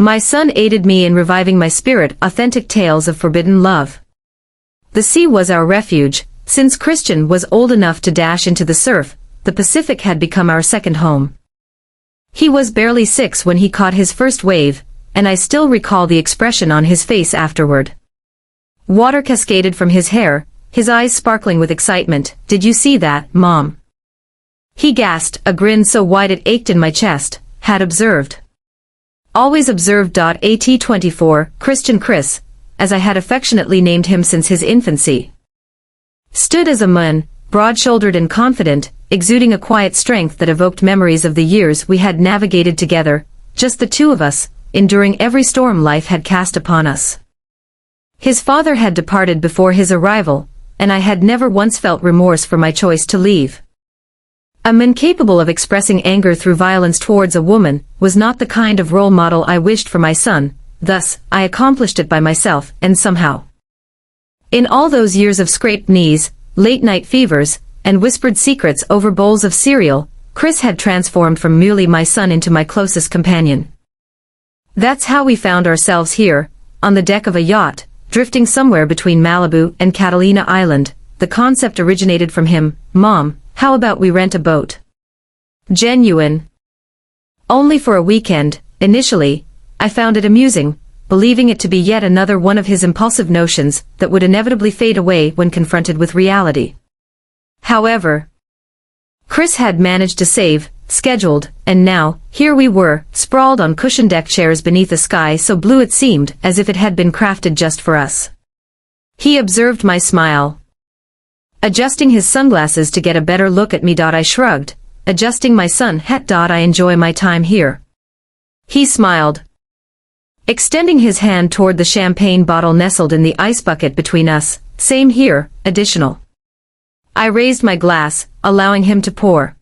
My son aided me in reviving my spirit, authentic tales of forbidden love. The sea was our refuge. Since Christian was old enough to dash into the surf, the Pacific had become our second home. He was barely 6 when he caught his first wave, and I still recall the expression on his face afterward. Water cascaded from his hair, his eyes sparkling with excitement. "Did you see that, Mom?" He gasped, a grin so wide it ached in my chest. Had observed. Always observed. At24, Christian Chris, as I had affectionately named him since his infancy, stood as a man, broad-shouldered and confident, exuding a quiet strength that evoked memories of the years we had navigated together, just the two of us, enduring every storm life had cast upon us. His father had departed before his arrival, and I had never once felt remorse for my choice to leave. A man capable of expressing anger through violence towards a woman was not the kind of role model I wished for my son, thus, I accomplished it by myself, and somehow. In all those years of scraped knees, late-night fevers, and whispered secrets over bowls of cereal, Chris had transformed from merely my son into my closest companion. That's how we found ourselves here, on the deck of a yacht, drifting somewhere between Malibu and Catalina Island. The concept originated from him. "Mom, how about we rent a boat?" Genuine. Only for a weekend. Initially, I found it amusing, believing it to be yet another one of his impulsive notions that would inevitably fade away when confronted with reality. However, Chris had managed to save, scheduled, and now, here we were, sprawled on cushioned deck chairs beneath a sky so blue it seemed as if it had been crafted just for us. He observed my smile, adjusting his sunglasses to get a better look at me. I shrugged, adjusting my sun hat. "I enjoy my time here." He smiled, extending his hand toward the champagne bottle nestled in the ice bucket between us. "Same here, additional." I raised my glass, allowing him to pour.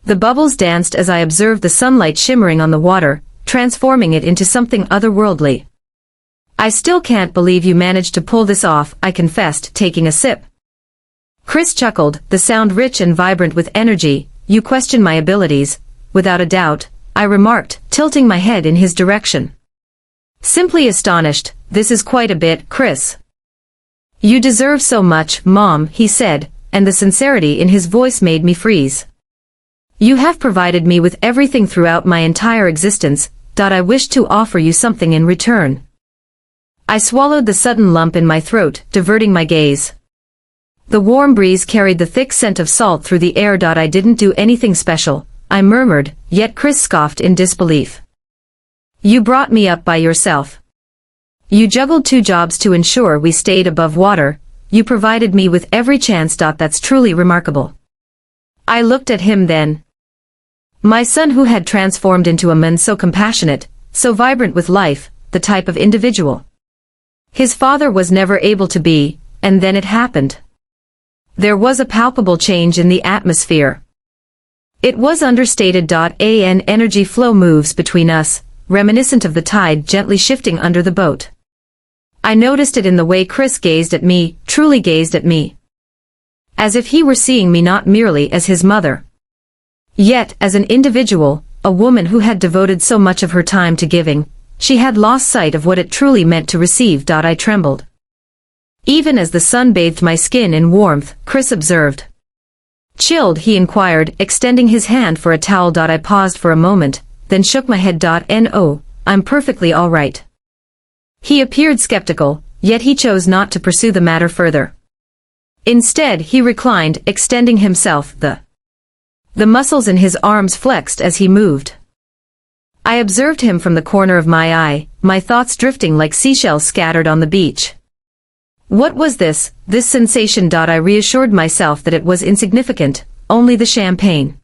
The bubbles danced as I observed the sunlight shimmering on the water, transforming it into something otherworldly. "I still can't believe you managed to pull this off," I confessed, taking a sip. Chris chuckled, the sound rich and vibrant with energy. "You question my abilities." "Without a doubt," I remarked, tilting my head in his direction. "Simply astonished. This is quite a bit, Chris." "You deserve so much, Mom," he said, and the sincerity in his voice made me freeze. "You have provided me with everything throughout my entire existence. I wish to offer you something in return." I swallowed the sudden lump in my throat, diverting my gaze. The warm breeze carried the thick scent of salt through the air. "I didn't do anything special," I murmured, yet Chris scoffed in disbelief. "You brought me up by yourself. You juggled 2 jobs to ensure we stayed above water. You provided me with every chance. That's truly remarkable." I looked at him then. My son, who had transformed into a man so compassionate, so vibrant with life, the type of individual his father was never able to be, and then it happened. There was a palpable change in the atmosphere. It was understated. An energy flow moves between us, reminiscent of the tide gently shifting under the boat. I noticed it in the way Chris gazed at me, truly gazed at me, as if he were seeing me not merely as his mother, yet as an individual, a woman who had devoted so much of her time to giving. She had lost sight of what it truly meant to receive. I trembled, even as the sun bathed my skin in warmth. "Chris observed. Chilled?" he inquired, extending his hand for a towel. I paused for a moment, then shook my head. "No, I'm perfectly all right." He appeared skeptical, yet he chose not to pursue the matter further. Instead, he reclined, extending himself. The muscles in his arms flexed as he moved. I observed him from the corner of my eye, my thoughts drifting like seashells scattered on the beach. What was this sensation? I reassured myself that it was insignificant, only the champagne,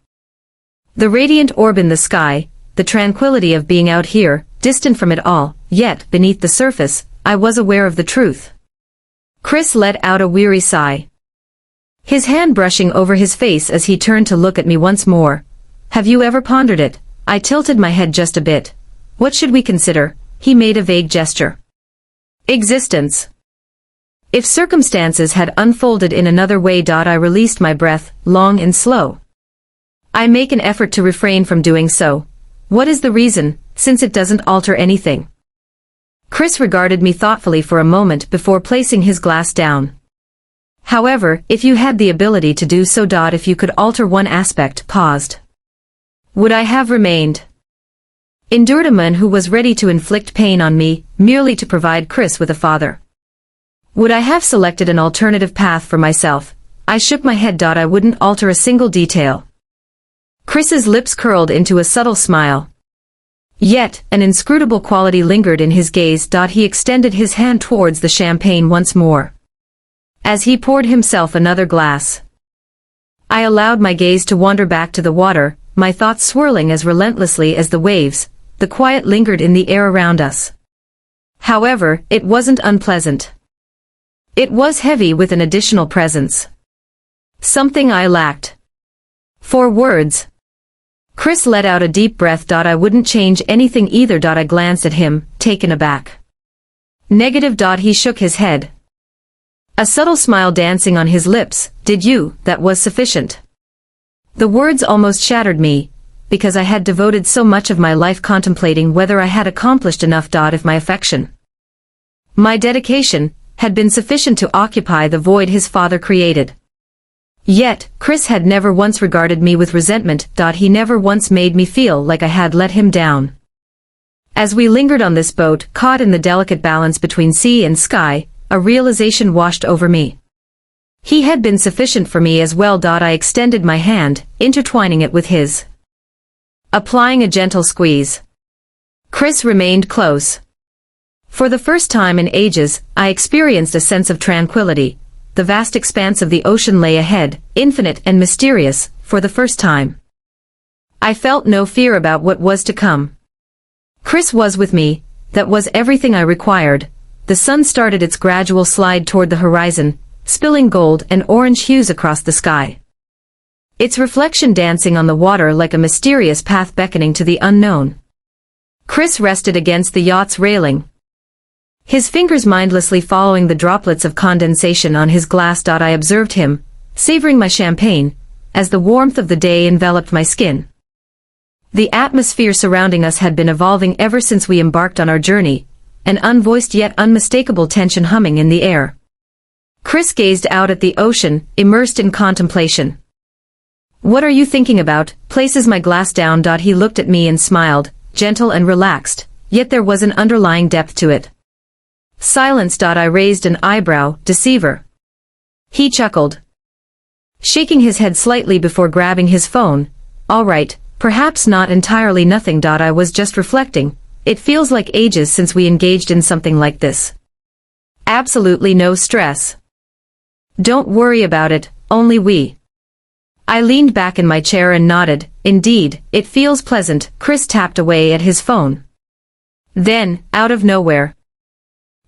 the radiant orb in the sky, the tranquility of being out here, distant from it all. Yet, beneath the surface, I was aware of the truth. Chris let out a weary sigh, his hand brushing over his face as he turned to look at me once more. "Have you ever pondered it?" I tilted my head just a bit. "What should we consider?" He made a vague gesture. "Existence. If circumstances had unfolded in another way." I released my breath, long and slow. I make an effort to refrain from doing so. "What is the reason?" since it doesn't alter anything. Chris regarded me thoughtfully for a moment before placing his glass down. However, if you had the ability to do so. If you could alter one aspect, paused. Would I have remained? Endured a man who was ready to inflict pain on me, merely to provide Chris with a father? Would I have selected an alternative path for myself? I shook my head. I wouldn't alter a single detail. Chris's lips curled into a subtle smile. Yet, an inscrutable quality lingered in his gaze. He extended his hand towards the champagne once more. As he poured himself another glass, I allowed my gaze to wander back to the water, my thoughts swirling as relentlessly as the waves. The quiet lingered in the air around us. However, it wasn't unpleasant. It was heavy with an additional presence. Something I lacked. For words. Chris let out a deep breath. I wouldn't change anything either. I glanced at him, taken aback. Negative. He shook his head. A subtle smile dancing on his lips. Did you? That was sufficient. The words almost shattered me, because I had devoted so much of my life contemplating whether I had accomplished enough. If my affection, my dedication, had been sufficient to occupy the void his father created. Yet, Chris had never once regarded me with resentment. He never once made me feel like I had let him down. As we lingered on this boat, caught in the delicate balance between sea and sky, a realization washed over me. He had been sufficient for me as well. I extended my hand, intertwining it with his, applying a gentle squeeze. Chris remained close. For the first time in ages, I experienced a sense of tranquility. The vast expanse of the ocean lay ahead, infinite and mysterious, for the first time. I felt no fear about what was to come. Chris was with me. That was everything I required. The sun started its gradual slide toward the horizon, spilling gold and orange hues across the sky. Its reflection dancing on the water like a mysterious path beckoning to the unknown. Chris rested against the yacht's railing, his fingers mindlessly following the droplets of condensation on his glass. I observed him, savoring my champagne, as the warmth of the day enveloped my skin. The atmosphere surrounding us had been evolving ever since we embarked on our journey, an unvoiced yet unmistakable tension humming in the air. Chris gazed out at the ocean, immersed in contemplation. What are you thinking about? Places my glass down. He looked at me and smiled, gentle and relaxed, yet there was an underlying depth to it. Silence. I raised an eyebrow. Deceiver. He chuckled, shaking his head slightly before grabbing his phone. All right, perhaps not entirely nothing. I was just reflecting. It feels like ages since we engaged in something like this. Absolutely no stress. Don't worry about it, only we. I leaned back in my chair and nodded. Indeed, it feels pleasant. Chris tapped away at his phone. Then, out of nowhere,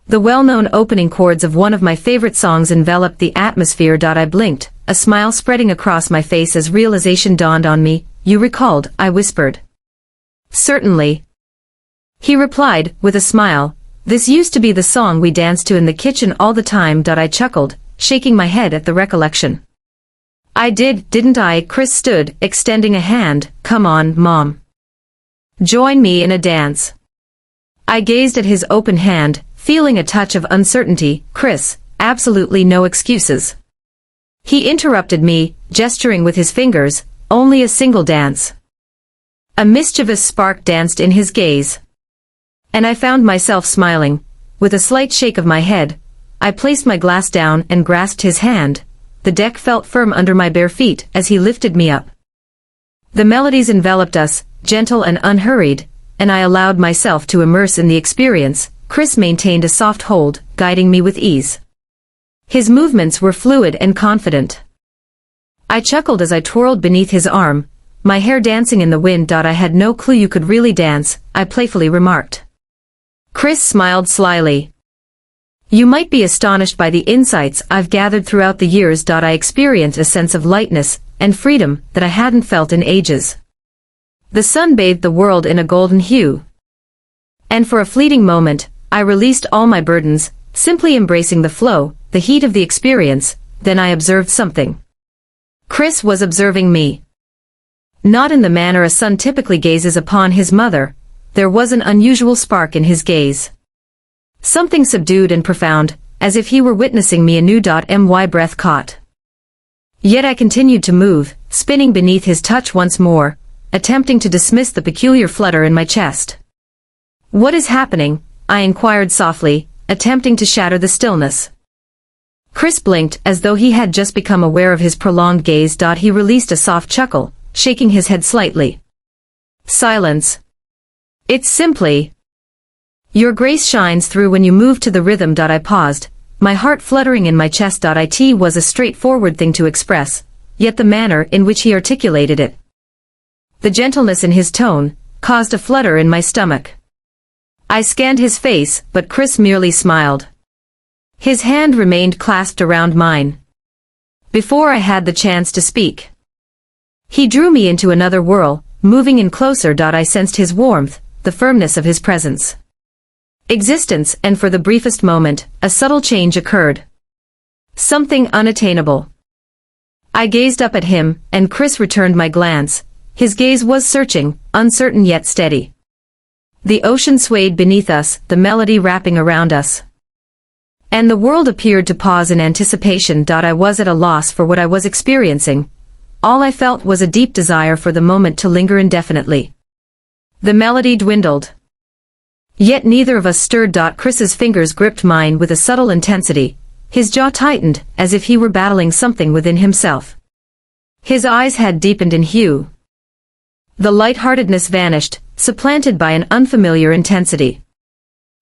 the well-known opening chords of one of my favorite songs enveloped the atmosphere. I blinked, a smile spreading across my face as realization dawned on me. You recalled, I whispered. Certainly. He replied, with a smile. This used to be the song we danced to in the kitchen all the time. I chuckled, shaking my head at the recollection. I did, didn't I? Chris stood, extending a hand. Come on, Mom. Join me in a dance. I gazed at his open hand, feeling a touch of uncertainty. Chris, absolutely no excuses. He interrupted me, gesturing with his fingers. Only a single dance. A mischievous spark danced in his gaze. And I found myself smiling. With a slight shake of my head, I placed my glass down and grasped his hand. The deck felt firm under my bare feet as he lifted me up. The melodies enveloped us, gentle and unhurried, and I allowed myself to immerse in the experience. Chris maintained a soft hold, guiding me with ease. His movements were fluid and confident. I chuckled as I twirled beneath his arm, my hair dancing in the wind. I had no clue you could really dance, I playfully remarked. Chris smiled slyly. You might be astonished by the insights I've gathered throughout the years. I experienced a sense of lightness and freedom that I hadn't felt in ages. The sun bathed the world in a golden hue. And for a fleeting moment, I released all my burdens, simply embracing the flow, the heat of the experience. Then I observed something. Chris was observing me. Not in the manner a son typically gazes upon his mother, there was an unusual spark in his gaze. Something subdued and profound, as if he were witnessing me anew. My breath caught. Yet I continued to move, spinning beneath his touch once more, attempting to dismiss the peculiar flutter in my chest. "What is happening?" I inquired softly, attempting to shatter the stillness. Chris blinked as though he had just become aware of his prolonged gaze. He released a soft chuckle, shaking his head slightly. "Silence. It's simply... your grace shines through when you move to the rhythm." I paused, my heart fluttering in my chest. It was a straightforward thing to express, yet the manner in which he articulated it, the gentleness in his tone, caused a flutter in my stomach. I scanned his face, but Chris merely smiled. His hand remained clasped around mine. Before I had the chance to speak, he drew me into another whirl, moving in closer. I sensed his warmth, the firmness of his presence. Existence, and for the briefest moment, a subtle change occurred. Something unattainable. I gazed up at him, and Chris returned my glance. His gaze was searching, uncertain yet steady. The ocean swayed beneath us, the melody wrapping around us. And the world appeared to pause in anticipation. I was at a loss for what I was experiencing. All I felt was a deep desire for the moment to linger indefinitely. The melody dwindled. Yet neither of us stirred. Chris's fingers gripped mine with a subtle intensity. His jaw tightened, as if he were battling something within himself. His eyes had deepened in hue. The lightheartedness vanished, supplanted by an unfamiliar intensity.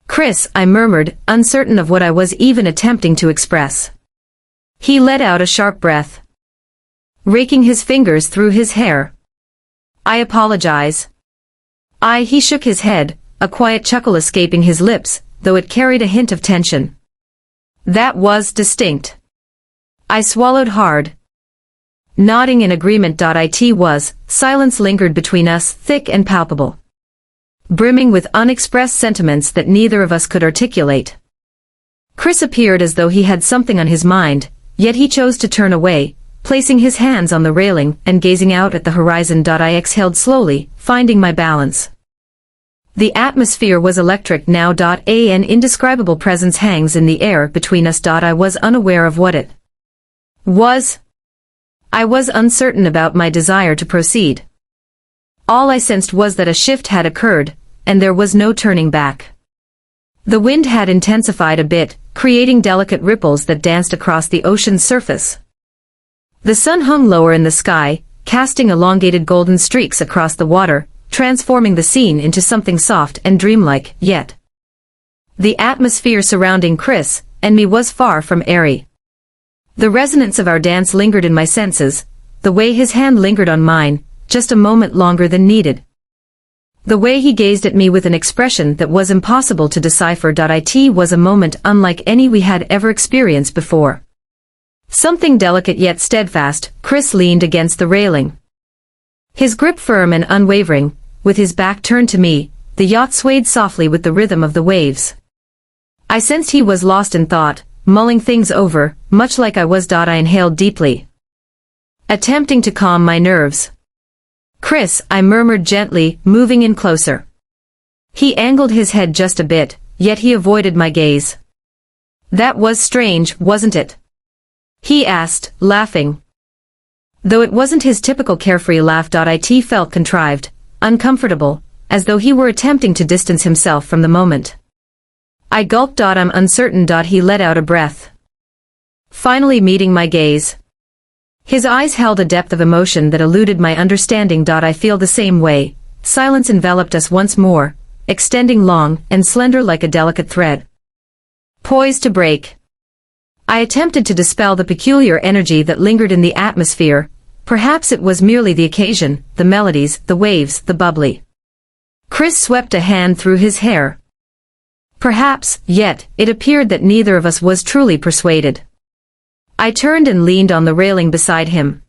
"Chris," I murmured, uncertain of what I was even attempting to express. He let out a sharp breath, raking his fingers through his hair. "I apologize." He shook his head, a quiet chuckle escaping his lips, though it carried a hint of tension. That was distinct. I swallowed hard, nodding in agreement. Silence lingered between us, thick and palpable, brimming with unexpressed sentiments that neither of us could articulate. Chris appeared as though he had something on his mind, yet he chose to turn away, placing his hands on the railing and gazing out at the horizon. I exhaled slowly, finding my balance. The atmosphere was electric now. An indescribable presence hangs in the air between us. I was unaware of what it was. I was uncertain about my desire to proceed. All I sensed was that a shift had occurred, and there was no turning back. The wind had intensified a bit, creating delicate ripples that danced across the ocean's surface. The sun hung lower in the sky, casting elongated golden streaks across the water, transforming the scene into something soft and dreamlike. Yet the atmosphere surrounding Chris and me was far from airy. The resonance of our dance lingered in my senses, the way his hand lingered on mine, just a moment longer than needed. The way he gazed at me with an expression that was impossible to decipher. It was a moment unlike any we had ever experienced before. Something delicate yet steadfast. Chris leaned against the railing, his grip firm and unwavering. With his back turned to me, the yacht swayed softly with the rhythm of the waves. I sensed he was lost in thought, mulling things over, much like I was. I inhaled deeply, attempting to calm my nerves. "Chris," I murmured gently, moving in closer. He angled his head just a bit, yet he avoided my gaze. "That was strange, wasn't it?" he asked, laughing. Though it wasn't his typical carefree laugh. It felt contrived, uncomfortable, as though he were attempting to distance himself from the moment. I gulped. "I'm uncertain." He let out a breath, finally meeting my gaze. His eyes held a depth of emotion that eluded my understanding. I feel the same way. Silence enveloped us once more, extending long and slender like a delicate thread, poised to break. I attempted to dispel the peculiar energy that lingered in the atmosphere. Perhaps it was merely the occasion, the melodies, the waves, the bubbly. Chris swept a hand through his hair. Perhaps, yet, it appeared that neither of us was truly persuaded. I turned and leaned on the railing beside him,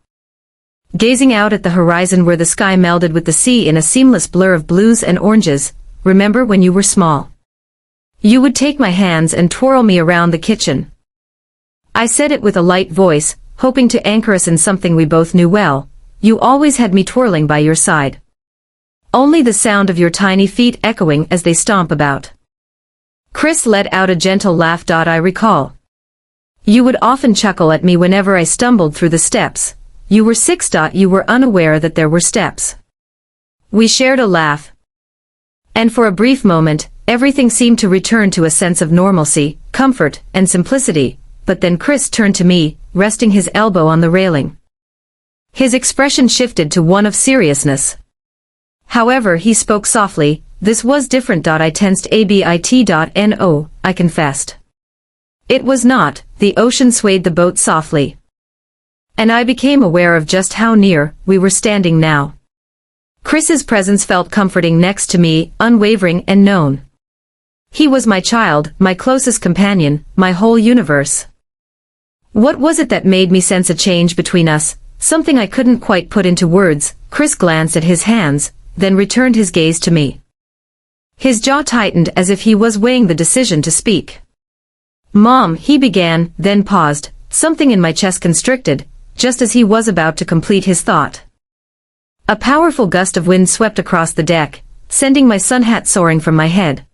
gazing out at the horizon where the sky melded with the sea in a seamless blur of blues and oranges. "Remember when you were small? You would take my hands and twirl me around the kitchen." I said it with a light voice, hoping to anchor us in something we both knew well. "You always had me twirling by your side." Only the sound of your tiny feet echoing as they stomp about. Chris let out a gentle laugh. I recall. You would often chuckle at me whenever I stumbled through the steps. You were 6. You were unaware that there were steps. We shared a laugh. And for a brief moment, everything seemed to return to a sense of normalcy, comfort, and simplicity, but then Chris turned to me, resting his elbow on the railing. His expression shifted to one of seriousness. However, he spoke softly. This was different. I tensed a bit. No, I confessed. It was not. The ocean swayed the boat softly. And I became aware of just how near we were standing now. Chris's presence felt comforting next to me, unwavering and known. He was my child, my closest companion, my whole universe. What was it that made me sense a change between us? Something I couldn't quite put into words. Chris glanced at his hands, then returned his gaze to me. His jaw tightened as if he was weighing the decision to speak. Mom, he began, then paused, something in my chest constricted, just as he was about to complete his thought. A powerful gust of wind swept across the deck, sending my sun hat soaring from my head.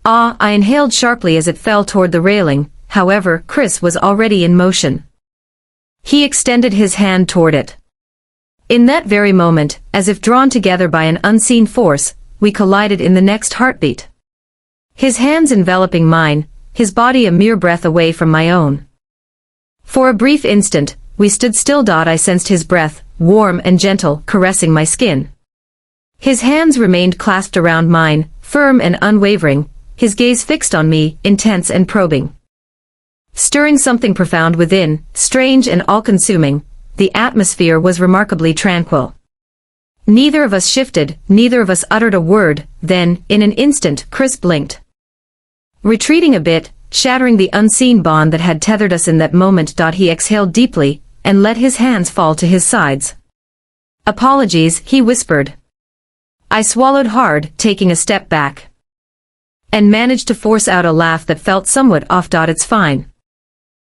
I inhaled sharply as it fell toward the railing. However, Chris was already in motion. He extended his hand toward it. In that very moment, as if drawn together by an unseen force, we collided in the next heartbeat. His hands enveloping mine, his body a mere breath away from my own. For a brief instant, we stood still. I sensed his breath, warm and gentle, caressing my skin. His hands remained clasped around mine, firm and unwavering, his gaze fixed on me, intense and probing. Stirring something profound within, strange and all-consuming, the atmosphere was remarkably tranquil. Neither of us shifted, neither of us uttered a word. Then, in an instant, Chris blinked. Retreating a bit, shattering the unseen bond that had tethered us in that moment. He exhaled deeply, and let his hands fall to his sides. Apologies, he whispered. I swallowed hard, taking a step back. And managed to force out a laugh that felt somewhat off. It's fine.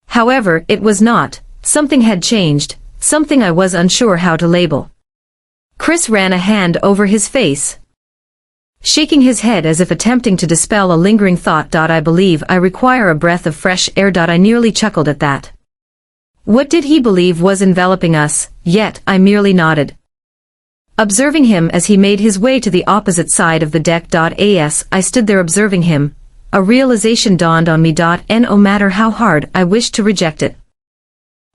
However, it was not. Something had changed, something I was unsure how to label. Chris ran a hand over his face, shaking his head as if attempting to dispel a lingering thought. I believe I require a breath of fresh air. I nearly chuckled at that. What did he believe was enveloping us? Yet, I merely nodded, observing him as he made his way to the opposite side of the deck. As I stood there observing him, a realization dawned on me. No matter how hard I wished to reject it,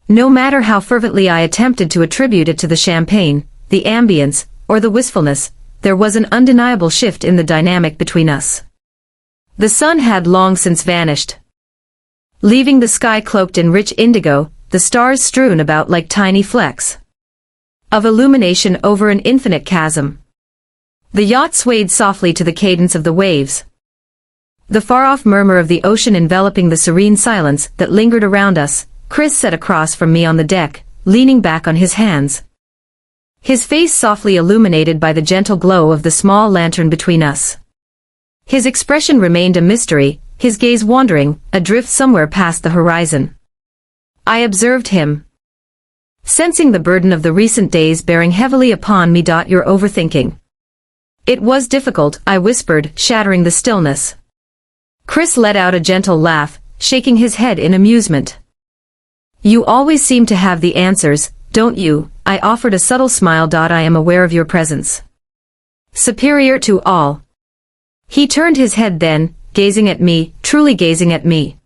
no matter how fervently I attempted to attribute it to the champagne, the ambience, or the wistfulness, there was an undeniable shift in the dynamic between us. The sun had long since vanished, leaving the sky cloaked in rich indigo, the stars strewn about like tiny flecks of illumination over an infinite chasm. The yacht swayed softly to the cadence of the waves, the far-off murmur of the ocean enveloping the serene silence that lingered around us. Chris sat across from me on the deck, leaning back on his hands, his face softly illuminated by the gentle glow of the small lantern between us. His expression remained a mystery, his gaze wandering, adrift somewhere past the horizon. I observed him, sensing the burden of the recent days bearing heavily upon me. You're overthinking. It was difficult, I whispered, shattering the stillness. Chris let out a gentle laugh, shaking his head in amusement. You always seem to have the answers, don't you? I offered a subtle smile. I am aware of your presence. Superior to all. He turned his head then, gazing at me, truly gazing at me.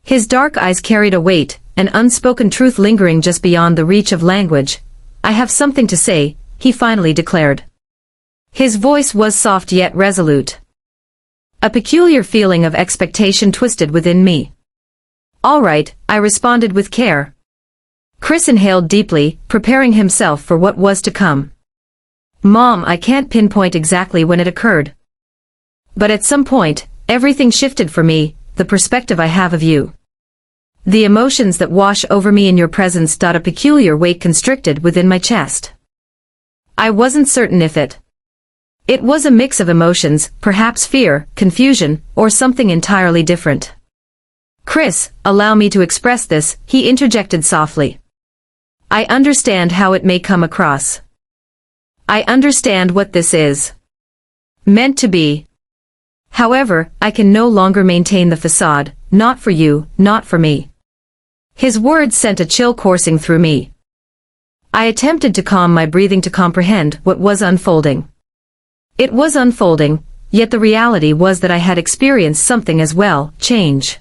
His dark eyes carried a weight, an unspoken truth lingering just beyond the reach of language. I have something to say, he finally declared. His voice was soft yet resolute. A peculiar feeling of expectation twisted within me. All right, I responded with care. Chris inhaled deeply, preparing himself for what was to come. Mom, I can't pinpoint exactly when it occurred. But at some point, everything shifted for me, the perspective I have of you. The emotions that wash over me in your presence. A peculiar weight constricted within my chest. I wasn't certain if it was a mix of emotions, perhaps fear, confusion, or something entirely different. Chris, allow me to express this, he interjected softly. I understand how it may come across. I understand what this is meant to be. However, I can no longer maintain the facade, not for you, not for me. His words sent a chill coursing through me. I attempted to calm my breathing to comprehend what was unfolding. It was unfolding, yet the reality was that I had experienced something as well, change.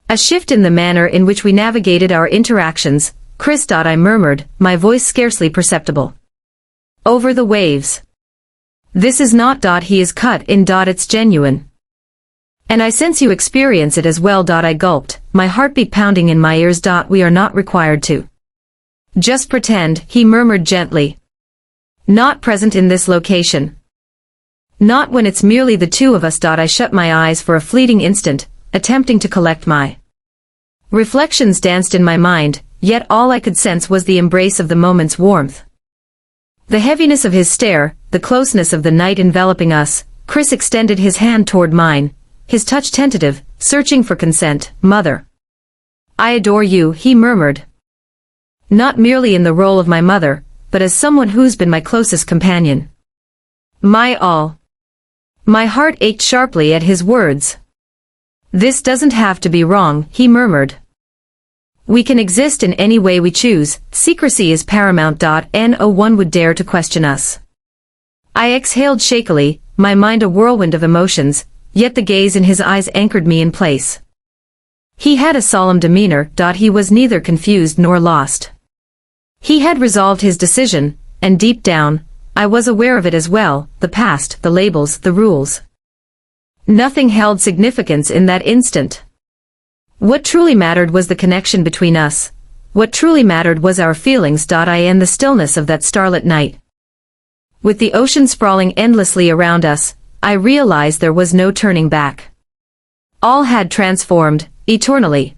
A shift in the manner in which we navigated our interactions. Chris. I murmured, my voice scarcely perceptible. Over the waves. This is not. He is cut in. It's genuine. And I sense you experience it as well. I gulped, my heartbeat pounding in my ears. We are not required to just pretend, he murmured gently. Not present in this location. Not when it's merely the two of us. I shut my eyes for a fleeting instant, attempting to collect my reflections danced in my mind, yet all I could sense was the embrace of the moment's warmth. The heaviness of his stare, the closeness of the night enveloping us. Chris extended his hand toward mine, his touch tentative, searching for consent. Mother. I adore you, he murmured. Not merely in the role of my mother, but as someone who's been my closest companion. My all. My heart ached sharply at his words. This doesn't have to be wrong, he murmured. We can exist in any way we choose, secrecy is paramount. No one would dare to question us. I exhaled shakily, my mind a whirlwind of emotions, yet the gaze in his eyes anchored me in place. He had a solemn demeanor. He was neither confused nor lost. He had resolved his decision, and deep down, I was aware of it as well, the past, the labels, the rules. Nothing held significance in that instant. What truly mattered was the connection between us. What truly mattered was our feelings. And the stillness of that starlit night. With the ocean sprawling endlessly around us, I realized there was no turning back. All had transformed, eternally.